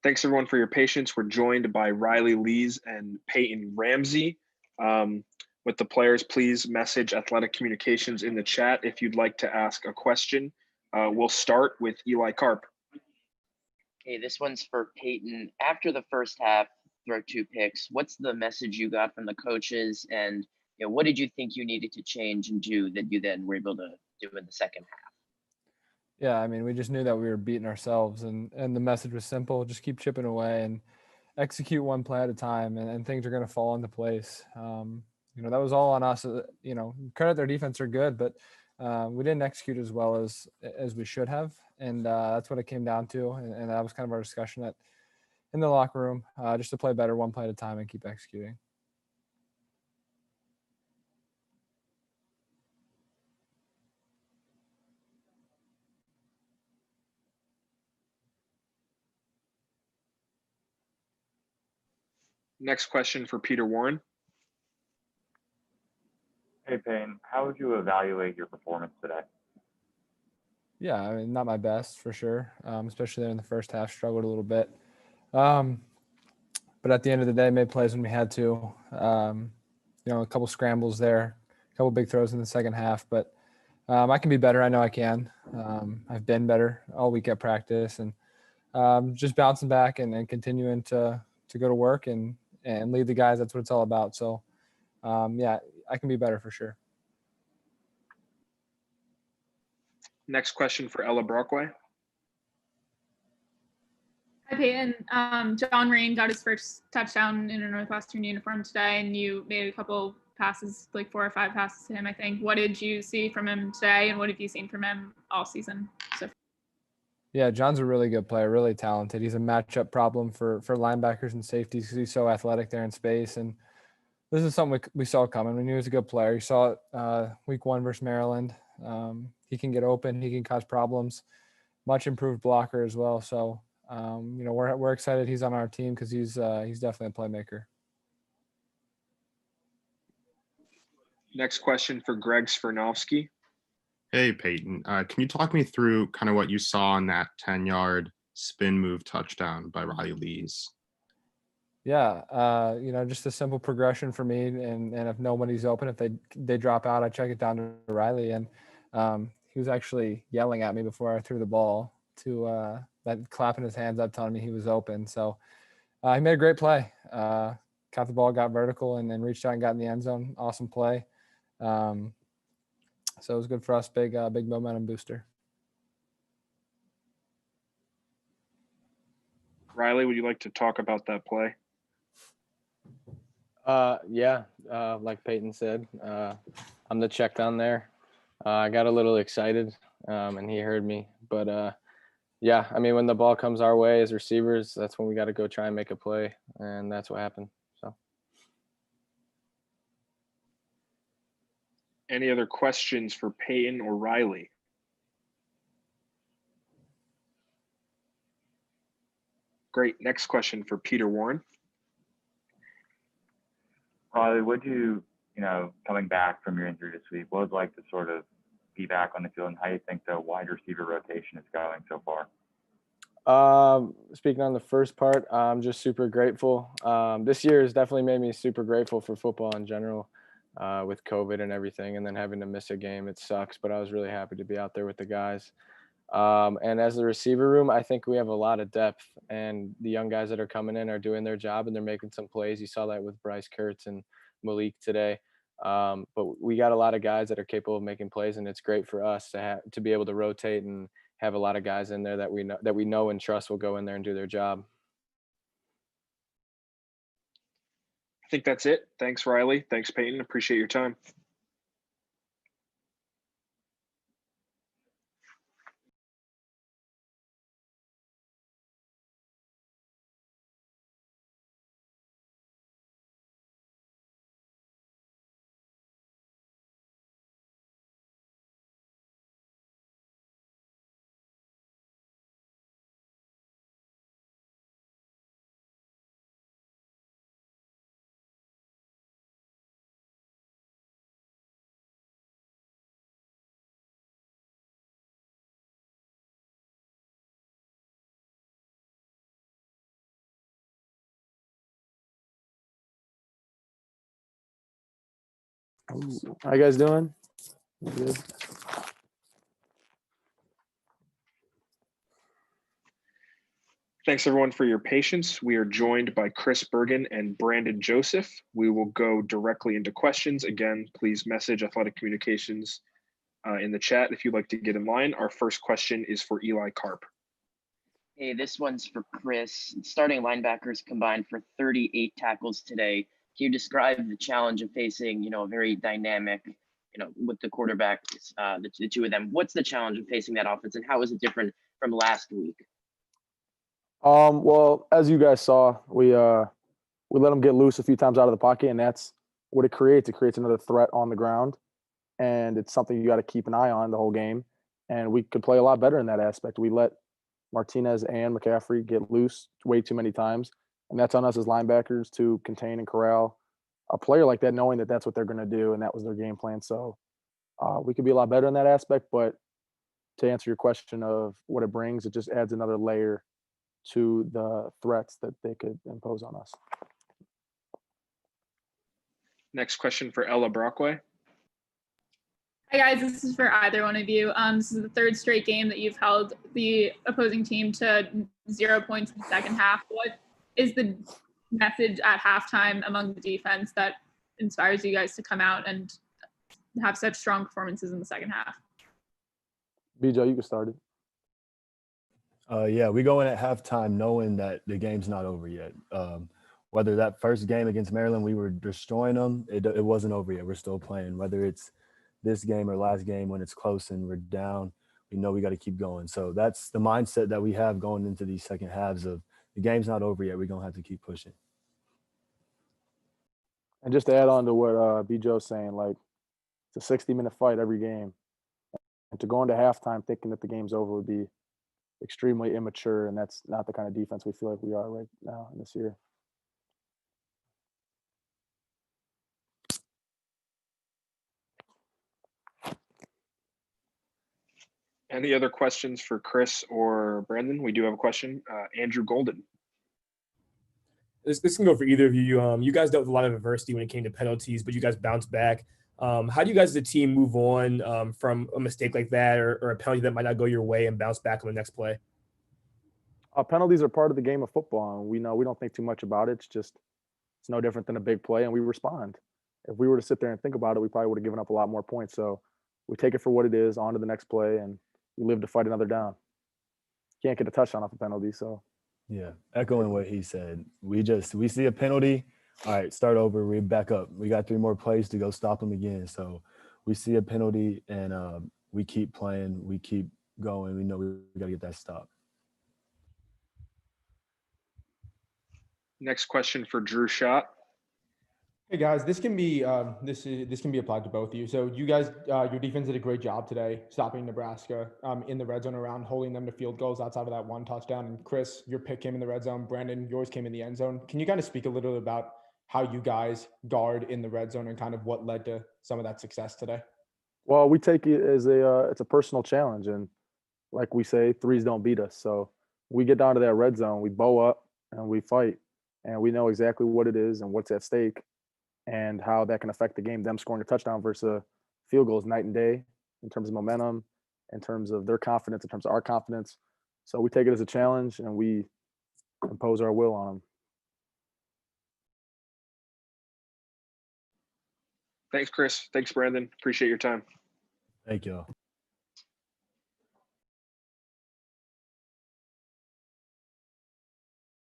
Thanks everyone for your patience. We're joined by Riley Lees and Peyton Ramsey. Um, with the players, please message Athletic Communications in the chat if you'd like to ask a question. We'll start with Eli Karp. Okay, this one's for Peyton. After the first half, throw 2 picks. What's the message you got from the coaches, and what did you think you needed to change and do that you then were able to do in the second half? Yeah, I mean, we just knew that we were beating ourselves, and the message was simple: just keep chipping away and execute one play at a time, and things are going to fall into place. That was all on us. Credit their defense are good, but we didn't execute as well as we should have, and that's what it came down to. And that was kind of our discussion in the locker room, just to play better one play at a time and keep executing. Next question for Peter Warren. Hey, Payne, how would you evaluate your performance today? Yeah, I mean, not my best for sure, especially there in the first half, struggled a little bit. But at the end of the day, made plays when we had to. A couple scrambles there, a couple big throws in the second half. But I can be better. I know I can. I've been better all week at practice, and just bouncing back and continuing to go to work and lead the guys. That's what it's all about. So, yeah, I can be better for sure. Next question for Ella Brockway. Hi, Peyton. John Rayne got his first touchdown in a Northwestern uniform today, and you made a couple passes, like 4 or 5 passes to him, I think. What did you see from him today, and what have you seen from him all season so far? Yeah, John's a really good player, really talented. He's a matchup problem for linebackers and safeties because he's so athletic there in space. And this is something we saw coming. We knew he was a good player. You saw it week 1 versus Maryland. He can get open. He can cause problems. Much improved blocker as well. So, we're excited he's on our team because he's definitely a playmaker. Next question for Greg Spernowski. Hey, Peyton. Can you talk me through kind of what you saw on that 10-yard spin move touchdown by Riley Lees? Yeah, just a simple progression for me. And if nobody's open, if they drop out, I check it down to Riley. And he was actually yelling at me before I threw the ball to that, clapping his hands up, telling me he was open. So he made a great play. Caught the ball, got vertical, and then reached out and got in the end zone. Awesome play. So it was good for us. Big momentum booster. Riley, would you like to talk about that play? Like Peyton said, I'm the check down there. I got a little excited, and he heard me. But, I mean, when the ball comes our way as receivers, that's when we got to go try and make a play, and that's what happened. So. Any other questions for Peyton or Riley? Great. Next question for Peter Warren. Riley, coming back from your injury this week, what would it like to sort of be back on the field, and how you think the wide receiver rotation is going so far? Speaking on the first part, I'm just super grateful. This year has definitely made me super grateful for football in general, with COVID and everything, and then having to miss a game. It sucks, but I was really happy to be out there with the guys. And as the receiver room, I think we have a lot of depth, and the young guys that are coming in are doing their job, and they're making some plays. You saw that with Bryce Kurtz and Malik today. But we got a lot of guys that are capable of making plays, and it's great for us to be able to rotate and have a lot of guys in there that we know and trust will go in there and do their job. I think that's it. Thanks, Riley. Thanks, Peyton. Appreciate your time. How you guys doing? Good. Thanks everyone for your patience. We are joined by Chris Bergen and Brandon Joseph. We will go directly into questions. Again, please message Athletic Communications in the chat if you'd like to get in line. Our first question is for Eli Karp. Hey, this one's for Chris. Starting linebackers combined for 38 tackles today. Can you describe the challenge of facing, a very dynamic, with the quarterbacks, the two of them? What's the challenge of facing that offense, and how is it different from last week? Well, as you guys saw, we let them get loose a few times out of the pocket, and that's what it creates. It creates another threat on the ground, and it's something you got to keep an eye on the whole game. And we could play a lot better in that aspect. We let Martinez and McCaffrey get loose way too many times, and that's on us as linebackers to contain and corral a player like that, knowing that that's what they're going to do, and that was their game plan. So we could be a lot better in that aspect. But to answer your question of what it brings, it just adds another layer to the threats that they could impose on us. Next question for Ella Brockway. Hi guys, this is for either one of you. This is the third straight game that you've held the opposing team to 0 points in the second half. What is the message at halftime among the defense that inspires you guys to come out and have such strong performances in the second half? BJ, you can start it. Yeah, we go in at halftime knowing that the game's not over yet. Whether that first game against Maryland, we were destroying them, it wasn't over yet. We're still playing. Whether it's this game or last game when it's close and we're down, we know we got to keep going. So that's the mindset that we have going into these second halves of the game's not over yet. We're going to have to keep pushing. And just to add on to what BJ's saying, like it's a 60-minute fight every game. And to go into halftime thinking that the game's over would be extremely immature, and that's not the kind of defense we feel like we are right now in this year. Any other questions for Chris or Brandon? We do have a question. Andrew Golden. This can go for either of you. You guys dealt with a lot of adversity when it came to penalties, but you guys bounced back. How do you guys as a team move on from a mistake like that or a penalty that might not go your way and bounce back on the next play? Penalties are part of the game of football, and we know we don't think too much about it. It's no different than a big play, and we respond. If we were to sit there and think about it, we probably would have given up a lot more points. So we take it for what it is, on to the next play, and we live to fight another down. Can't get a touchdown off a penalty, so. Yeah, echoing what he said. We see a penalty. All right, start over. We back up. We got 3 more plays to go stop them again. So we see a penalty and we keep playing. We keep going. We know we got to get that stop. Next question for Drew Schott. Hey guys, this can be applied to both of you. So you guys, your defense did a great job today stopping Nebraska in the red zone around holding them to field goals outside of that one touchdown. And Chris, your pick came in the red zone. Brandon, yours came in the end zone. Can you kind of speak a little about how you guys guard in the red zone and kind of what led to some of that success today? Well, we take it as it's a personal challenge, and like we say, threes don't beat us. So we get down to that red zone, we bow up and we fight, and we know exactly what it is and what's at stake, and how that can affect the game. Them scoring a touchdown versus a field goal is night and day in terms of momentum, in terms of their confidence, in terms of our confidence. So we take it as a challenge and we impose our will on them. Thanks, Chris. Thanks, Brandon. Appreciate your time. Thank you.